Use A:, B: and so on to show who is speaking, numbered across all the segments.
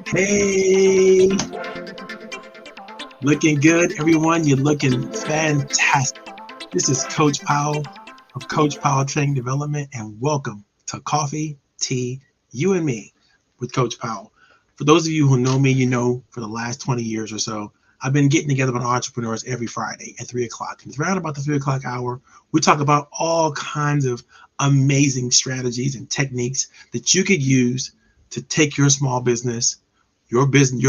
A: Hey, looking good, everyone. You're looking fantastic. This is Coach Powell of Coach Powell Training Development, and welcome to Coffee, Tea, You and Me with Coach Powell. For those of you who know me, you know for the last 20 years or so, I've been getting together with entrepreneurs every Friday at 3 o'clock. And around about the 3 o'clock hour, we talk about all kinds of amazing strategies and techniques that you could use to take your small business, your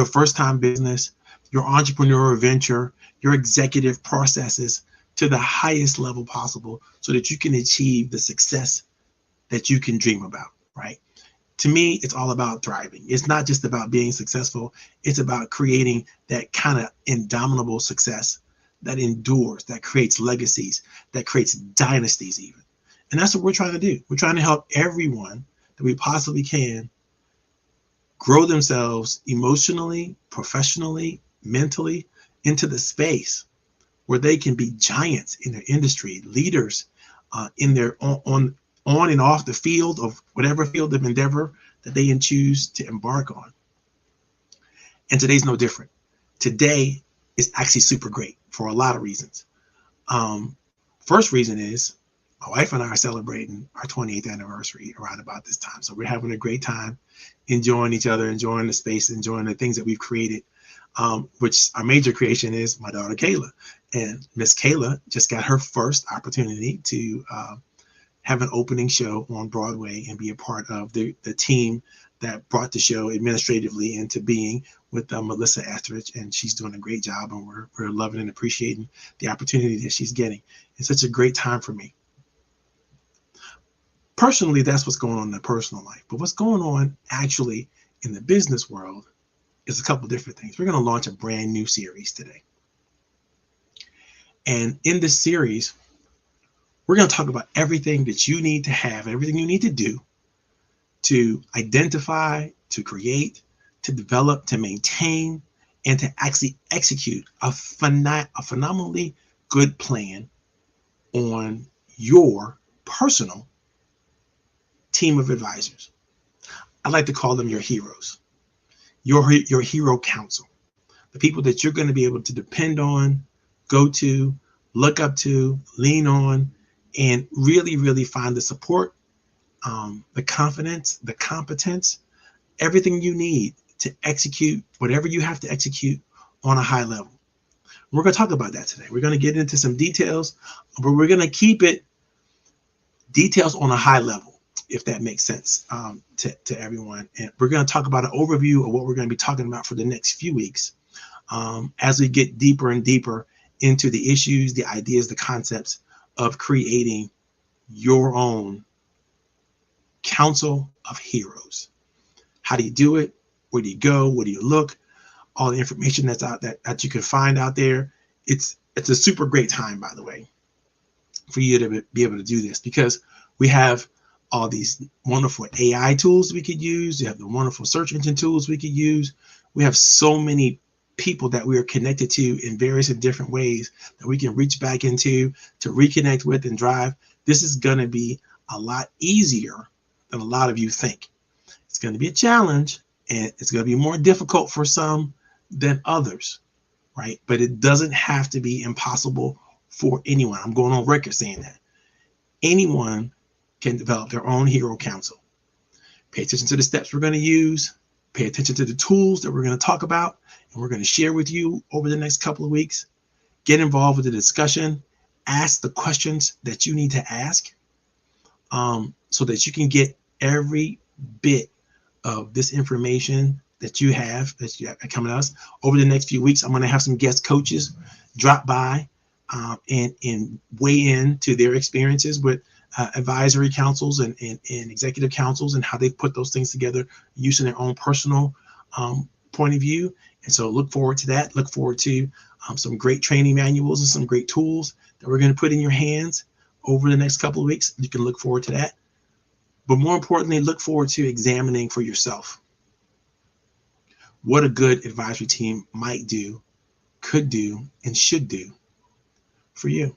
A: first-time business, your entrepreneurial venture, your executive processes to the highest level possible so that you can achieve the success that you can dream about, right? To me, it's all about thriving. It's not just about being successful. It's about creating that kind of indomitable success that endures, that creates legacies, that creates dynasties even. And that's what we're trying to do. We're trying to help everyone that we possibly can grow themselves emotionally, professionally, mentally into the space where they can be giants in their industry, leaders in their on and off the field of whatever field of endeavor that they choose to embark on. And today's no different. Today is actually super great for a lot of reasons. First reason is my wife and I are celebrating our 28th anniversary around about this time. So we're having a great time, enjoying each other, enjoying the space, enjoying the things that we've created, which our major creation is my daughter, Kayla. And Miss Kayla just got her first opportunity to have an opening show on Broadway and be a part of the team that brought the show administratively into being with Melissa Etheridge, and she's doing a great job, and we're loving and appreciating the opportunity that she's getting. It's such a great time for me. Personally, that's what's going on in the personal life. But what's going on actually in the business world is a couple different things. We're going to launch a brand new series today. And in this series, we're going to talk about everything that you need to have, everything you need to do to identify, to create, to develop, to maintain, and to actually execute a phenomenally good plan on your personal team of advisors. I like to call them your heroes, your hero council, the people that you're going to be able to depend on, go to, look up to, lean on, and really, really find the support, the confidence, the competence, everything you need to execute whatever you have to execute on a high level. We're going to talk about that today. We're going to get into some details, but we're going to keep it details on a high level, if that makes sense to everyone. And we're going to talk about an overview of what we're going to be talking about for the next few weeks as we get deeper and deeper into the issues, the ideas, the concepts of creating your own council of heroes. How do you do it? Where do you go? Where do you look? All the information that's out that you can find out there. It's a super great time, by the way, for you to be able to do this, because we have all these wonderful AI tools we could use. We have the wonderful search engine tools we could use. We have so many people that we are connected to in various and different ways that we can reach back into to reconnect with and drive. This is going to be a lot easier than a lot of you think. It's going to be a challenge, and it's going to be more difficult for some than others, right? But it doesn't have to be impossible for anyone. I'm going on record saying that. Anyone can develop their own hero council. Pay attention to the steps we're going to use. Pay attention to the tools that we're going to talk about and we're going to share with you over the next couple of weeks. Get involved with the discussion. Ask the questions that you need to ask so that you can get every bit of this information that you have coming to us. Over the next few weeks, I'm going to have some guest coaches drop by and weigh in to their experiences with advisory councils and executive councils and how they put those things together using their own personal point of view. And so look forward to that. Look forward to some great training manuals and some great tools that we're going to put in your hands over the next couple of weeks. You can look forward to that. But more importantly, look forward to examining for yourself what a good advisory team might do, could do, and should do for you.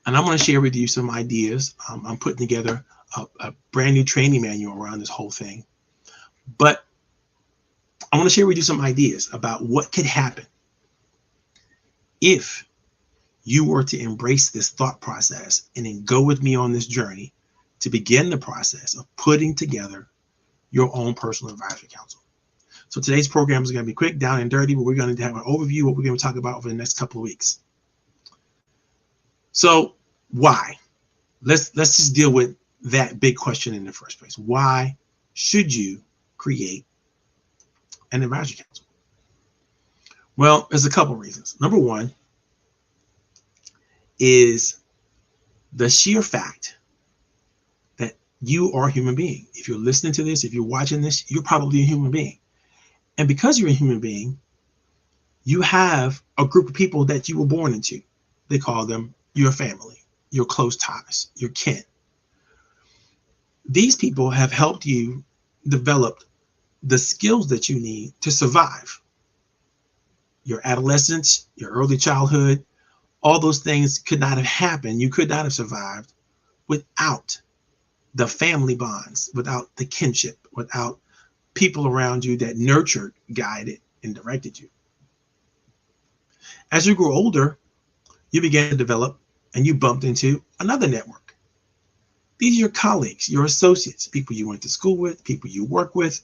A: And I'm going to share with you some ideas. I'm putting together a brand new training manual around this whole thing. But I want to share with you some ideas about what could happen if you were to embrace this thought process and then go with me on this journey to begin the process of putting together your own personal advisory council. So today's program is going to be quick, down and dirty, but we're going to have an overview of what we're going to talk about over the next couple of weeks. So why? Let's just deal with that big question in the first place. Why should you create an advisory council? Well, there's a couple of reasons. Number one is the sheer fact that you are a human being. If you're listening to this, if you're watching this, you're probably a human being. And because you're a human being, you have a group of people that you were born into. They call them your family, your close ties, your kin. These people have helped you develop the skills that you need to survive your adolescence, your early childhood. All those things could not have happened. You could not have survived without the family bonds, without the kinship, without people around you that nurtured, guided, and directed you. As you grew older, you began to develop and you bumped into another network. These are your colleagues, your associates, people you went to school with, people you work with,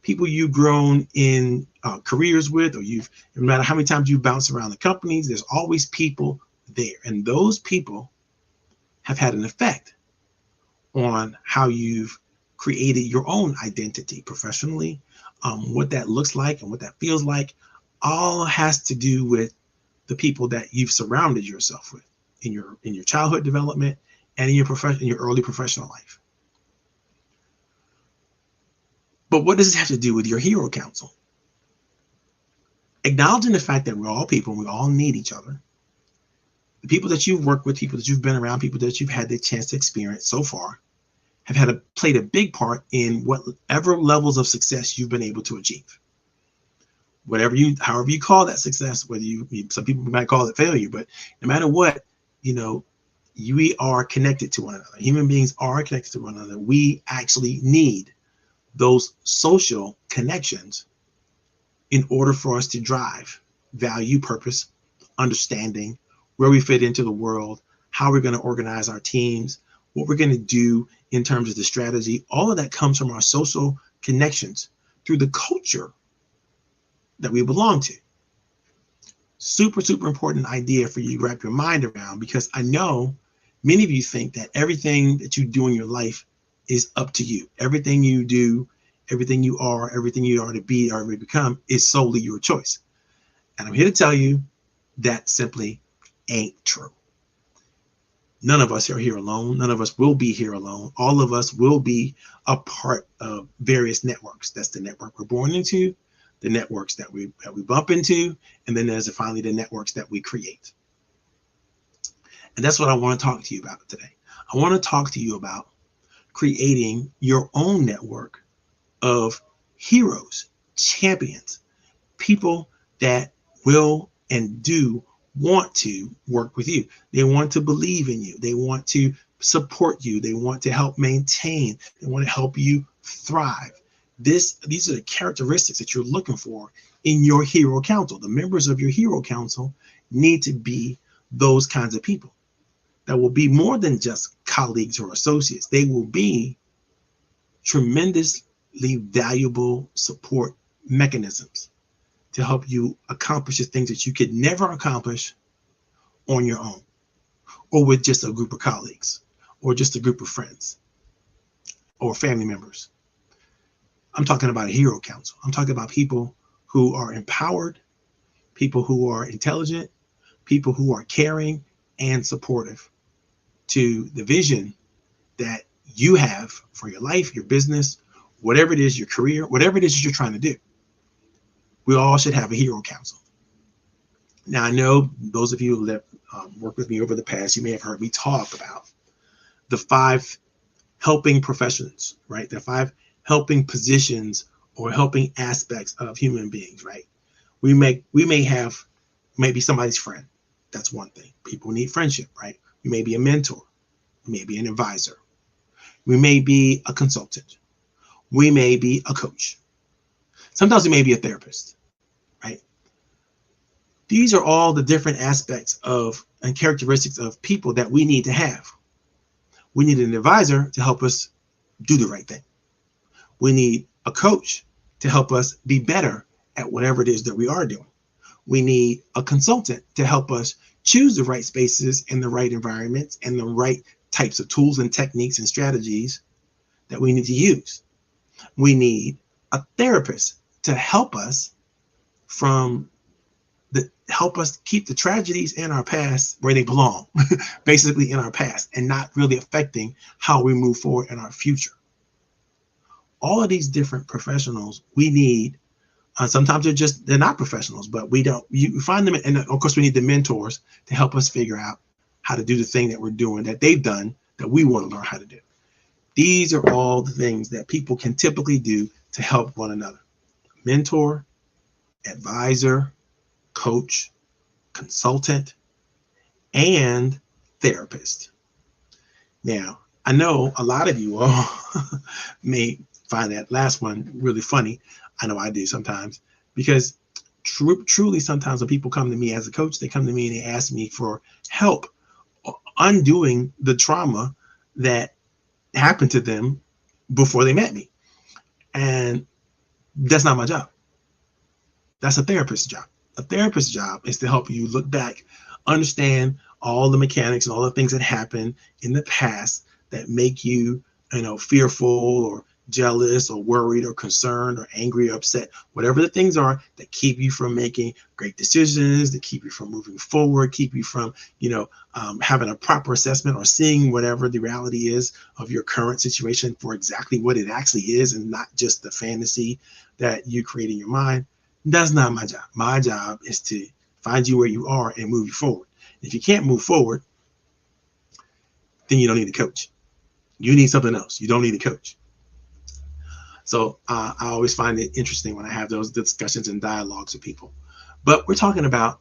A: people you've grown in careers with, or no matter how many times you bounce around the companies, there's always people there. And those people have had an effect on how you've created your own identity professionally, what that looks like and what that feels like, all has to do with the people that you've surrounded yourself with in your childhood development and in your early professional life. But what does this have to do with your hero council? Acknowledging the fact that we're all people and we all need each other. The people that you've worked with, people that you've been around, people that you've had the chance to experience so far have played a big part in whatever levels of success you've been able to achieve. However you call that success, whether some people might call it failure, but no matter what, we are connected to one another. Human beings are connected to one another. We actually need those social connections in order for us to drive value, purpose, understanding, where we fit into the world, how we're going to organize our teams, what we're going to do in terms of the strategy. All of that comes from our social connections through the culture that we belong to. Super, super important idea for you to wrap your mind around, because I know many of you think that everything that you do in your life is up to you. Everything you do, everything you are to be or to become is solely your choice. And I'm here to tell you that simply ain't true. None of us are here alone. None of us will be here alone. All of us will be a part of various networks. That's the network we're born into, the networks that we bump into, and then there's finally the networks that we create. And that's what I want to talk to you about today. I want to talk to you about creating your own network of heroes, champions, people that will and do want to work with you. They want to believe in you. They want to support you. They want to help maintain. They want to help you thrive. These are the characteristics that you're looking for in your hero council. The members of your hero council need to be those kinds of people that will be more than just colleagues or associates. They will be tremendously valuable support mechanisms to help you accomplish the things that you could never accomplish on your own, or with just a group of colleagues, or just a group of friends or family members. I'm talking about a hero council. I'm talking about people who are empowered, people who are intelligent, people who are caring and supportive to the vision that you have for your life, your business, whatever it is, your career, whatever it is you're trying to do. We all should have a hero council. Now, I know those of you that worked with me over the past, you may have heard me talk about the 5 helping professions, right? The 5 helping positions or helping aspects of human beings, right? We may be somebody's friend. That's one thing. People need friendship, right? We may be a mentor. We may be an advisor. We may be a consultant. We may be a coach. Sometimes we may be a therapist, right? These are all the different aspects of and characteristics of people that we need to have. We need an advisor to help us do the right thing. We need a coach to help us be better at whatever it is that we are doing. We need a consultant to help us choose the right spaces and the right environments and the right types of tools and techniques and strategies that we need to use. We need a therapist to help us help us keep the tragedies in our past where they belong, basically in our past, and not really affecting how we move forward in our future. All of these different professionals we need. Sometimes they're not professionals, but you find them, and of course we need the mentors to help us figure out how to do the thing that we're doing, that they've done, that we want to learn how to do. These are all the things that people can typically do to help one another. Mentor, advisor, coach, consultant, and therapist. Now, I know a lot of you all may find that last one really funny. I know I do sometimes, because truly sometimes when people come to me as a coach, they come to me and they ask me for help undoing the trauma that happened to them before they met me. And that's not my job. That's a therapist's job. A therapist's job is to help you look back, understand all the mechanics and all the things that happened in the past that make you, fearful or jealous or worried or concerned or angry or upset, whatever the things are that keep you from making great decisions, that keep you from moving forward, keep you from, having a proper assessment or seeing whatever the reality is of your current situation for exactly what it actually is, and not just the fantasy that you create in your mind. That's not my job. My job is to find you where you are and move you forward. If you can't move forward, then you don't need a coach. You need something else. You don't need a coach. So I always find it interesting when I have those discussions and dialogues with people. But we're talking about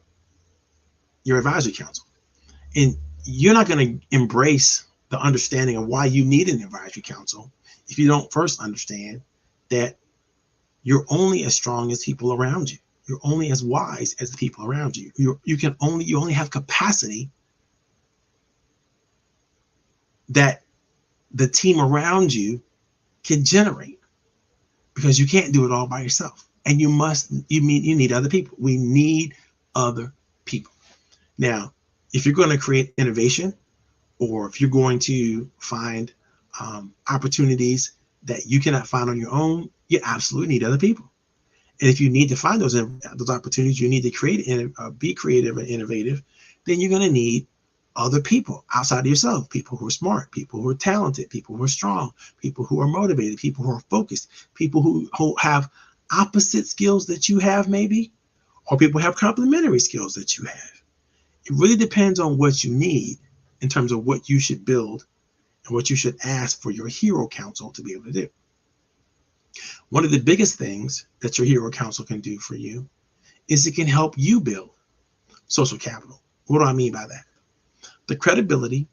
A: your advisory council. And you're not going to embrace the understanding of why you need an advisory council if you don't first understand that you're only as strong as people around you. You're only as wise as the people around you. You only have capacity that the team around you can generate, because you can't do it all by yourself. And you need other people. We need other people. Now, if you're going to create innovation, or if you're going to find opportunities that you cannot find on your own, you absolutely need other people. And if you need to find those opportunities, you need to be creative and innovative, then you're going to need other people outside of yourself, people who are smart, people who are talented, people who are strong, people who are motivated, people who are focused, people who have opposite skills that you have maybe, or people who have complementary skills that you have. It really depends on what you need in terms of what you should build and what you should ask for your hero council to be able to do. One of the biggest things that your hero council can do for you is it can help you build social capital. What do I mean by that? The credibility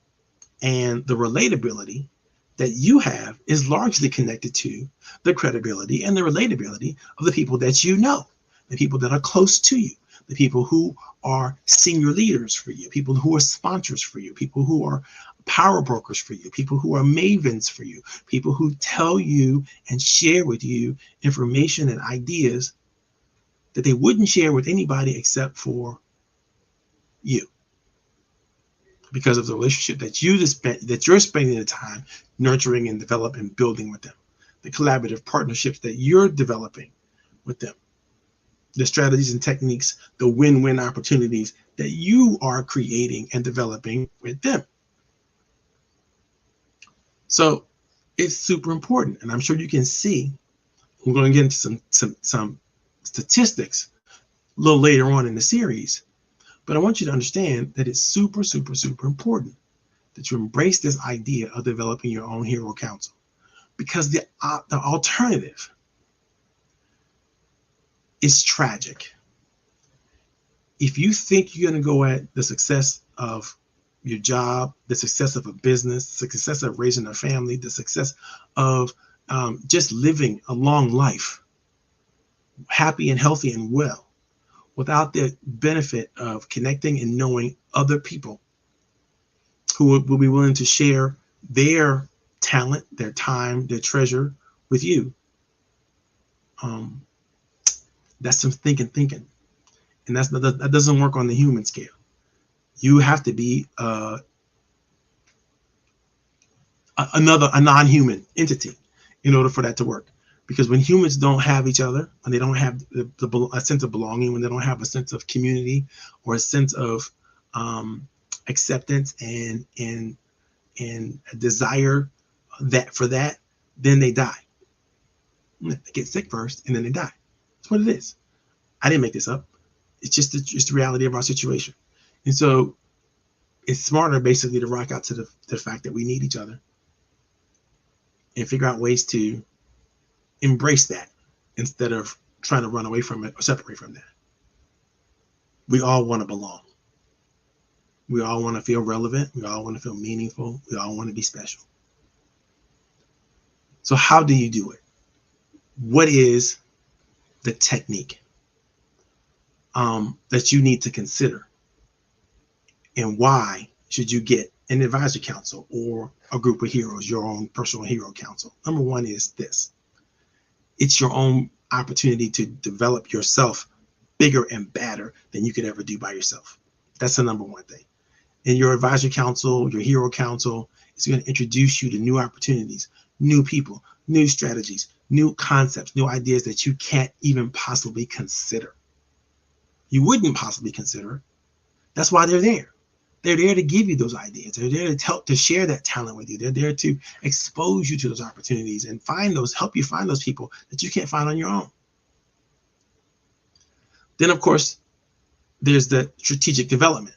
A: and the relatability that you have is largely connected to the credibility and the relatability of the people that you know, the people that are close to you, the people who are senior leaders for you, people who are sponsors for you, people who are power brokers for you, people who are mavens for you, people who tell you and share with you information and ideas that they wouldn't share with anybody except for you, because of the relationship that you're spending the time nurturing and developing and building with them, the collaborative partnerships that you're developing with them, the strategies and techniques, the win-win opportunities that you are creating and developing with them. So it's super important, and I'm sure you can see. We're going to get into some statistics a little later on in the series, but I want you to understand that it's super, super, super important that you embrace this idea of developing your own hero council, because the alternative is tragic. If you think you're going to go at the success of your job, the success of a business, the success of raising a family, the success of just living a long life, happy and healthy and well, without the benefit of connecting and knowing other people who will be willing to share their talent, their time, their treasure with you. That's some thinking. And that doesn't work on the human scale. You have to be a non-human entity in order for that to work. Because when humans don't have each other, when they don't have a sense of belonging, when they don't have a sense of community or a sense of acceptance and a desire for that, then they die. They get sick first, and then they die. That's what it is. I didn't make this up. It's just the reality of our situation. And so it's smarter basically to rock out to the fact that we need each other and figure out ways to embrace that instead of trying to run away from it or separate from that. We all want to belong. We all want to feel relevant. We all want to feel meaningful. We all want to be special. So how do you do it? What is the technique that you need to consider? And why should you get an advisory council or a group of heroes, your own personal hero council? Number one is this. It's your own opportunity to develop yourself bigger and better than you could ever do by yourself. That's the number one thing. And your advisory council, your hero council, is going to introduce you to new opportunities, new people, new strategies, new concepts, new ideas that you can't even possibly consider. You wouldn't possibly consider it. That's why they're there. They're there to give you those ideas. They're there to share that talent with you. They're there to expose you to those opportunities and help you find those people that you can't find on your own. Then, of course, there's the strategic development.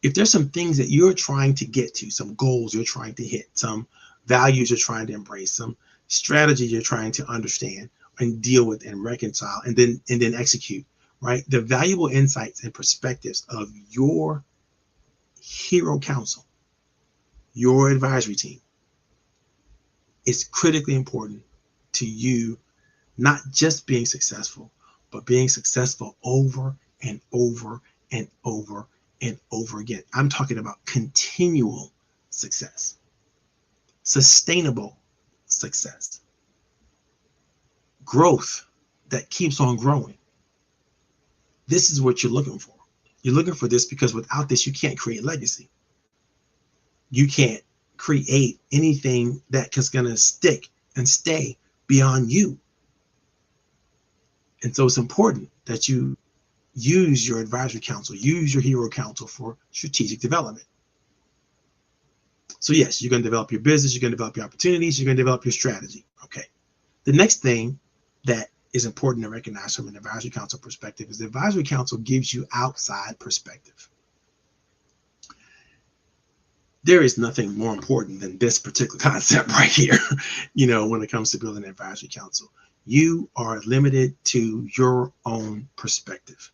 A: If there's some things that you're trying to get to, some goals you're trying to hit, some values you're trying to embrace, some strategy you're trying to understand and deal with and reconcile and then execute, right? The valuable insights and perspectives of your hero council, your advisory team, is critically important to you, not just being successful, but being successful over and over and over and over again. I'm talking about continual success, sustainable success, growth that keeps on growing. This is what you're looking for. You're looking for this because without this, you can't create legacy. You can't create anything that is going to stick and stay beyond you. And so it's important that you use your advisory council, use your hero council for strategic development. So yes, you're going to develop your business, you're going to develop your opportunities, you're going to develop your strategy. Okay. The next thing that is important to recognize from an advisory council perspective is the advisory council gives you outside perspective. There is nothing more important than this particular concept right here, when it comes to building an advisory council. You are limited to your own perspective.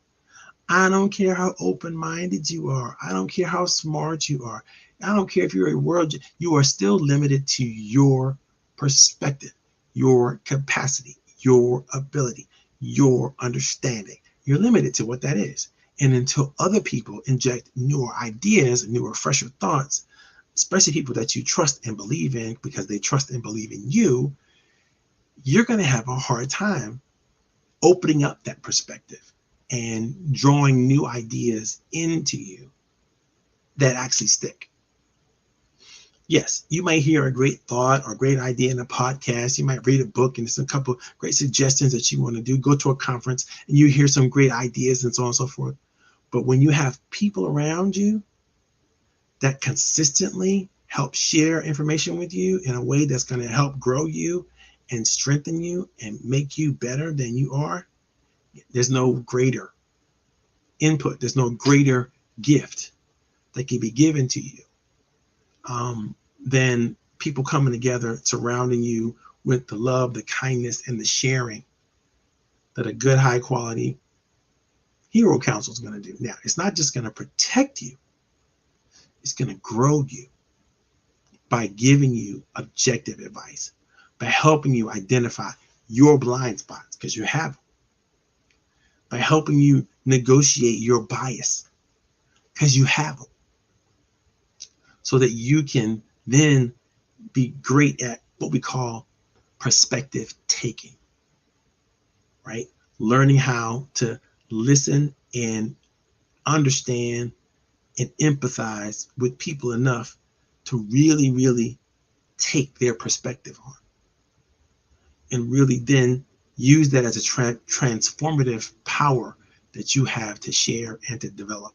A: I don't care how open-minded you are. I don't care how smart you are. I don't care if you're a world, you are still limited to your perspective, your capacity, your ability, your understanding. You're limited to what that is. And until other people inject newer ideas, newer, fresher thoughts, especially people that you trust and believe in because they trust and believe in you, you're going to have a hard time opening up that perspective and drawing new ideas into you that actually stick. Yes, you might hear a great thought or great idea in a podcast. You might read a book and there's a couple of great suggestions that you want to do. Go to a conference and you hear some great ideas and so on and so forth. But when you have people around you that consistently help share information with you in a way that's going to help grow you and strengthen you and make you better than you are, there's no greater input. There's no greater gift that can be given to you than people coming together, surrounding you with the love, the kindness, and the sharing that a good, high quality hero council is going to do. Now, it's not just going to protect you. is going to grow you by giving you objective advice, by helping you identify your blind spots, because you have them, by helping you negotiate your bias, because you have them, so that you can then be great at what we call perspective taking, right? Learning how to listen and understand and empathize with people enough to really, really take their perspective on, and really then use that as a transformative power that you have to share and to develop.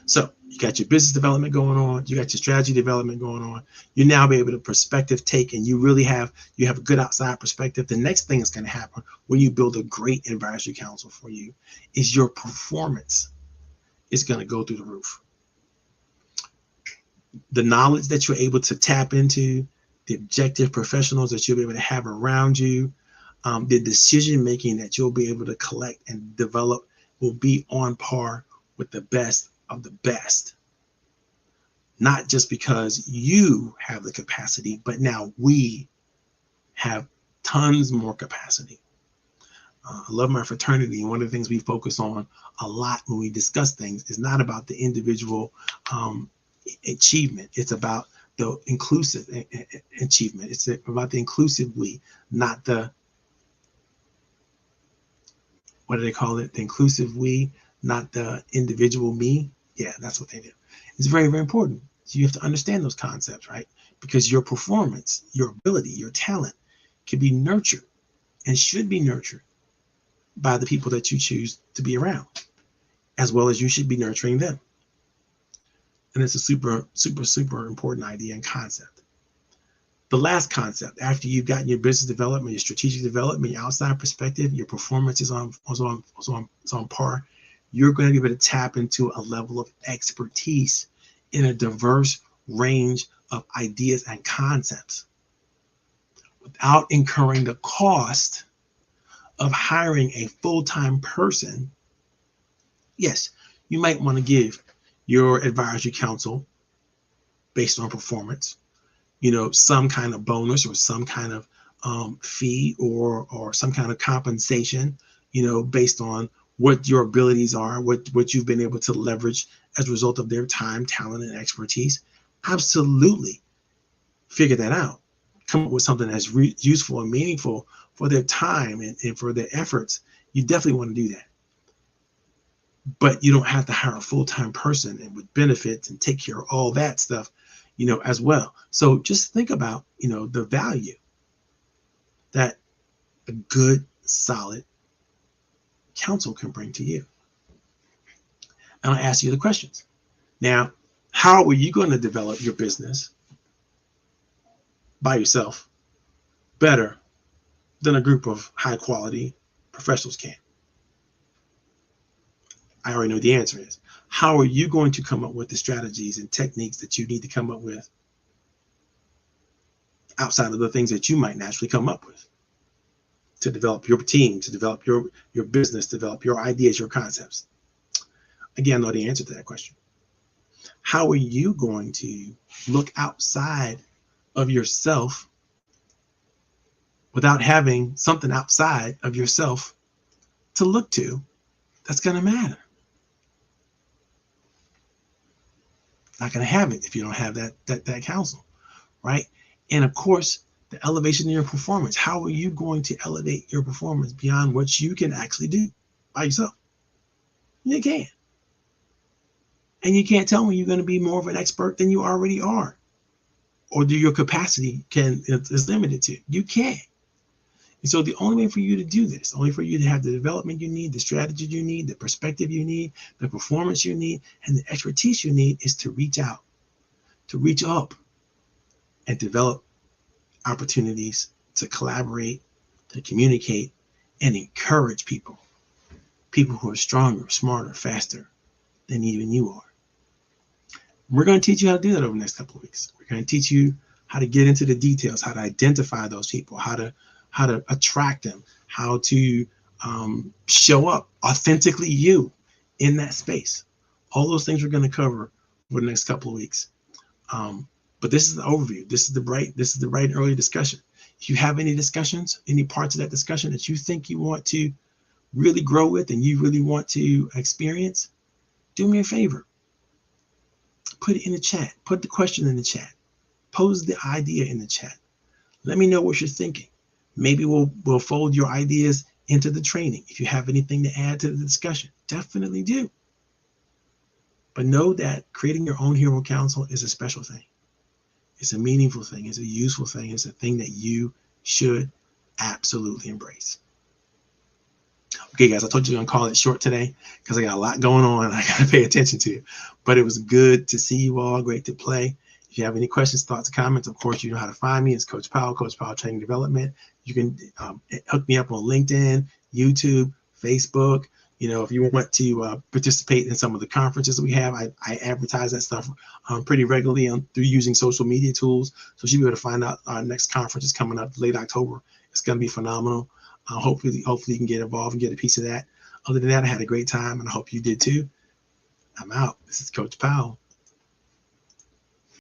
A: So you got your business development going on, you got your strategy development going on. You now be able to perspective take, and you have a good outside perspective. The next thing that's going to happen when you build a great advisory council for you is your performance is going to go through the roof. The knowledge that you're able to tap into, the objective professionals that you'll be able to have around you, the decision making that you'll be able to collect and develop will be on par with the best of the best. Not just because you have the capacity, but now we have tons more capacity. I love my fraternity, and one of the things we focus on a lot when we discuss things is not about the individual achievement. It's about the inclusive achievement. It's about the inclusive we, not the, what do they call it? The inclusive we, not the individual me. Yeah, that's what they do. It's very, very important. So you have to understand those concepts, right? Because your performance, your ability, your talent can be nurtured and should be nurtured by the people that you choose to be around, as well as you should be nurturing them. And it's a super, super, super important idea and concept. The last concept, after you've gotten your business development, your strategic development, your outside perspective, your performance is on par, you're going to be able to tap into a level of expertise in a diverse range of ideas and concepts without incurring the cost of hiring a full-time person. Yes, you might want to give your advisory council, based on performance, some kind of bonus or some kind of fee or some kind of compensation, based on what your abilities are, what you've been able to leverage as a result of their time, talent, and expertise. Absolutely figure that out. Come up with something that's useful and meaningful for their time and for their efforts. You definitely want to do that. But you don't have to hire a full-time person and with benefits and take care of all that stuff, as well. So just think about, the value that a good, solid counsel can bring to you. And I'll ask you the questions. Now, how are you going to develop your business by yourself better than a group of high-quality professionals can? I already know the answer is. How are you going to come up with the strategies and techniques that you need to come up with outside of the things that you might naturally come up with to develop your team, to develop your business, develop your ideas, your concepts? Again, I know the answer to that question. How are you going to look outside of yourself without having something outside of yourself to look to that's going to matter? Not going to have it if you don't have that counsel, right? And of course, the elevation in your performance. How are you going to elevate your performance beyond what you can actually do by yourself? You can't. And you can't tell me you're going to be more of an expert than you already are, or do your capacity is limited to. You can't. And so the only way for you to do this, only for you to have the development you need, the strategy you need, the perspective you need, the performance you need, and the expertise you need is to reach out, to reach up, and develop opportunities to collaborate, to communicate, and encourage people who are stronger, smarter, faster than even you are. We're going to teach you how to do that over the next couple of weeks. We're going to teach you how to get into the details, how to identify those people, how to attract them, how to show up authentically you in that space. All those things we're going to cover for the next couple of weeks. But this is the overview. This is the right and early discussion. If you have any discussions, any parts of that discussion that you think you want to really grow with and you really want to experience, do me a favor. Put it in the chat. Put the question in the chat. Pose the idea in the chat. Let me know what you're thinking. Maybe we'll fold your ideas into the training. If you have anything to add to the discussion, definitely do. But know that creating your own hero council is a special thing. It's a meaningful thing. It's a useful thing. It's a thing that you should absolutely embrace. Okay, guys, I told you I'm going to call it short today because I got a lot going on and I got to pay attention to. But it was good to see you all. Great to play. If you have any questions, thoughts, comments, of course, you know how to find me. It's Coach Powell, Coach Powell Training Development. You can hook me up on LinkedIn, YouTube, Facebook. You know, if you want to participate in some of the conferences that we have, I advertise that stuff pretty regularly through using social media tools. So you'll be able to find out our next conference is coming up late October. It's going to be phenomenal. Hopefully you can get involved and get a piece of that. Other than that, I had a great time, and I hope you did too. I'm out. This is Coach Powell.